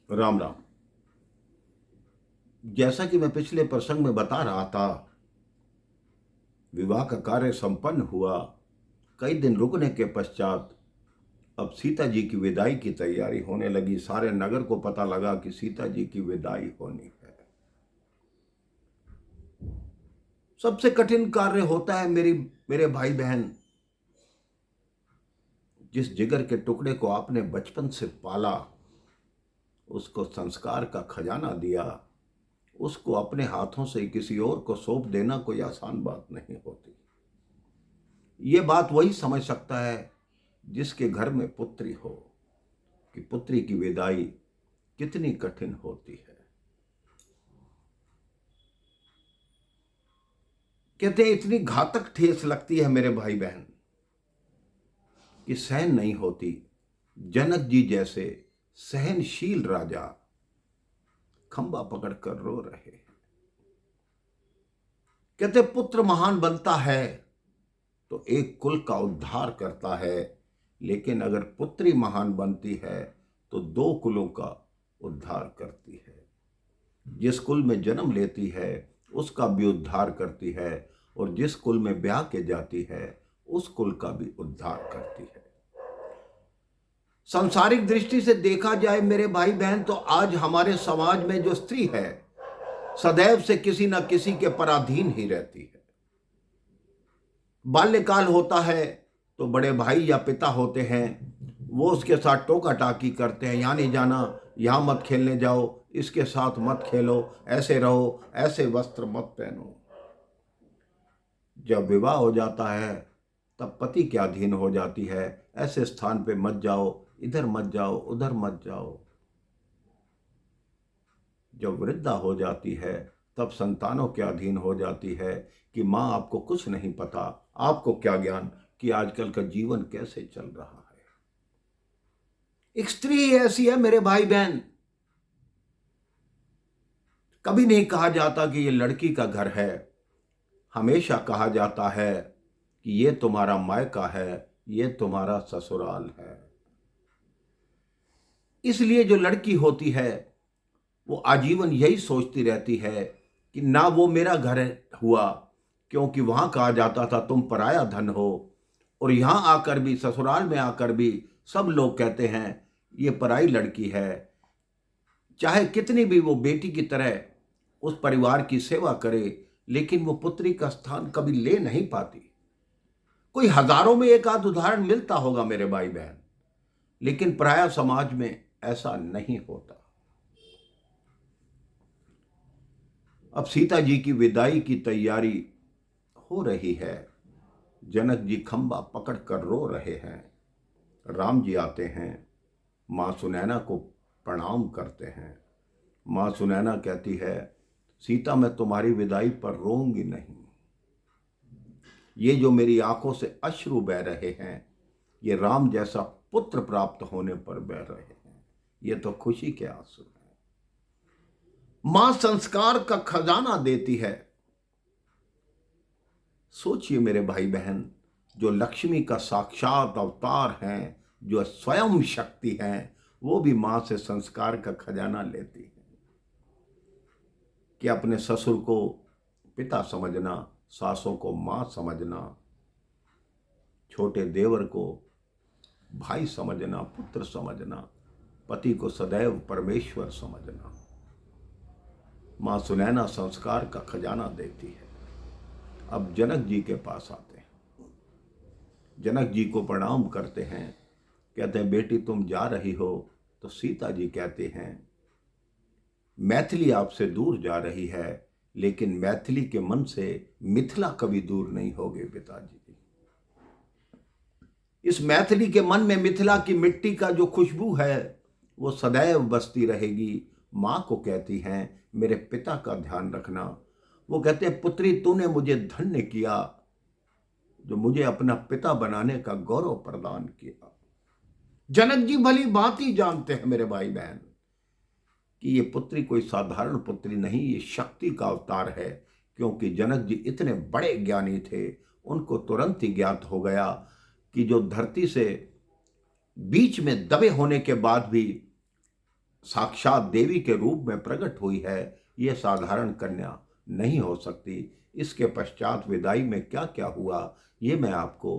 राम राम। जैसा कि मैं पिछले प्रसंग में बता रहा था, विवाह का कार्य संपन्न हुआ। कई दिन रुकने के पश्चात अब सीता जी की विदाई की तैयारी होने लगी। सारे नगर को पता लगा कि सीता जी की विदाई होनी है। सबसे कठिन कार्य होता है मेरे भाई बहन, जिस जिगर के टुकड़े को आपने बचपन से पाला, उसको संस्कार का खजाना दिया, उसको अपने हाथों से किसी और को सौंप देना कोई आसान बात नहीं होती। ये बात वही समझ सकता है जिसके घर में पुत्री हो कि पुत्री की विदाई कितनी कठिन होती है। कहते हैं इतनी घातक ठेस लगती है मेरे भाई बहन कि सहन नहीं होती। जनक जी जैसे सहनशील राजा खंबा पकड़कर रो रहे हैं। कहते पुत्र महान बनता है तो एक कुल का उद्धार करता है, लेकिन अगर पुत्री महान बनती है तो दो कुलों का उद्धार करती है। जिस कुल में जन्म लेती है उसका भी उद्धार करती है, और जिस कुल में ब्याह के जाती है उस कुल का भी उद्धार करती है। सांसारिक दृष्टि से देखा जाए मेरे भाई बहन, तो आज हमारे समाज में जो स्त्री है सदैव से किसी न किसी के पराधीन ही रहती है। बाल्यकाल होता है तो बड़े भाई या पिता होते हैं, वो उसके साथ टोका टाकी करते हैं, यहाँ नहीं जाना, यहाँ मत खेलने जाओ, इसके साथ मत खेलो, ऐसे रहो, ऐसे वस्त्र मत पहनो। जब विवाह हो जाता है तब पति के अधीन हो जाती है, ऐसे स्थान पे मत जाओ, इधर मत जाओ, उधर मत जाओ। जब वृद्धा हो जाती है तब संतानों के अधीन हो जाती है कि माँ आपको कुछ नहीं पता, आपको क्या ज्ञान कि आजकल का जीवन कैसे चल रहा है। एक स्त्री ऐसी है मेरे भाई बहन, कभी नहीं कहा जाता कि ये लड़की का घर है, हमेशा कहा जाता है कि ये तुम्हारा मायका है, ये तुम्हारा ससुराल है। इसलिए जो लड़की होती है वो आजीवन यही सोचती रहती है कि ना वो मेरा घर हुआ, क्योंकि वहां कहा जाता था तुम पराया धन हो, और यहां आकर भी, ससुराल में आकर भी सब लोग कहते हैं ये पराई लड़की है। चाहे कितनी भी वो बेटी की तरह उस परिवार की सेवा करे, लेकिन वो पुत्री का स्थान कभी ले नहीं पाती। कोई हजारों में एक आध उदाहरण मिलता होगा मेरे भाई बहन, लेकिन पराया समाज में ऐसा नहीं होता। अब सीता जी की विदाई की तैयारी हो रही है। जनक जी खंबा पकड़कर रो रहे हैं। राम जी आते हैं, मां सुनैना को प्रणाम करते हैं। मां सुनैना कहती है, सीता मैं तुम्हारी विदाई पर रोऊंगी नहीं। ये जो मेरी आंखों से अश्रु बह रहे हैं, ये राम जैसा पुत्र प्राप्त होने पर बह रहे हैं। ये तो खुशी के आंसू हैं। मां संस्कार का खजाना देती है। सोचिए मेरे भाई बहन, जो लक्ष्मी का साक्षात अवतार हैं, जो स्वयं शक्ति हैं, वो भी मां से संस्कार का खजाना लेती है। कि अपने ससुर को पिता समझना, सासों को मां समझना, छोटे देवर को भाई समझना, पुत्र समझना, पति को सदैव परमेश्वर समझना। मां सुनैना संस्कार का खजाना देती है। अब जनक जी के पास आते हैं। जनक जी को प्रणाम करते हैं। कहते हैं बेटी तुम जा रही हो, तो सीता जी कहते हैं मैथिली आपसे दूर जा रही है, लेकिन मैथिली के मन से मिथिला कभी दूर नहीं होगे पिताजी। इस मैथिली के मन में मिथिला की मिट्टी का जो खुशबू है वो सदैव बसती रहेगी। मां को कहती हैं मेरे पिता का ध्यान रखना। वो कहते हैं पुत्री तूने मुझे धन्य किया, जो मुझे अपना पिता बनाने का गौरव प्रदान किया। जनक जी भली भांति जानते हैं मेरे भाई बहन कि ये पुत्री कोई साधारण पुत्री नहीं, ये शक्ति का अवतार है। क्योंकि जनक जी इतने बड़े ज्ञानी थे, उनको तुरंत ही ज्ञात हो गया कि जो धरती से बीच में दबे होने के बाद भी साक्षात देवी के रूप में प्रकट हुई है, ये साधारण कन्या नहीं हो सकती। इसके पश्चात विदाई में क्या क्या हुआ, ये मैं आपको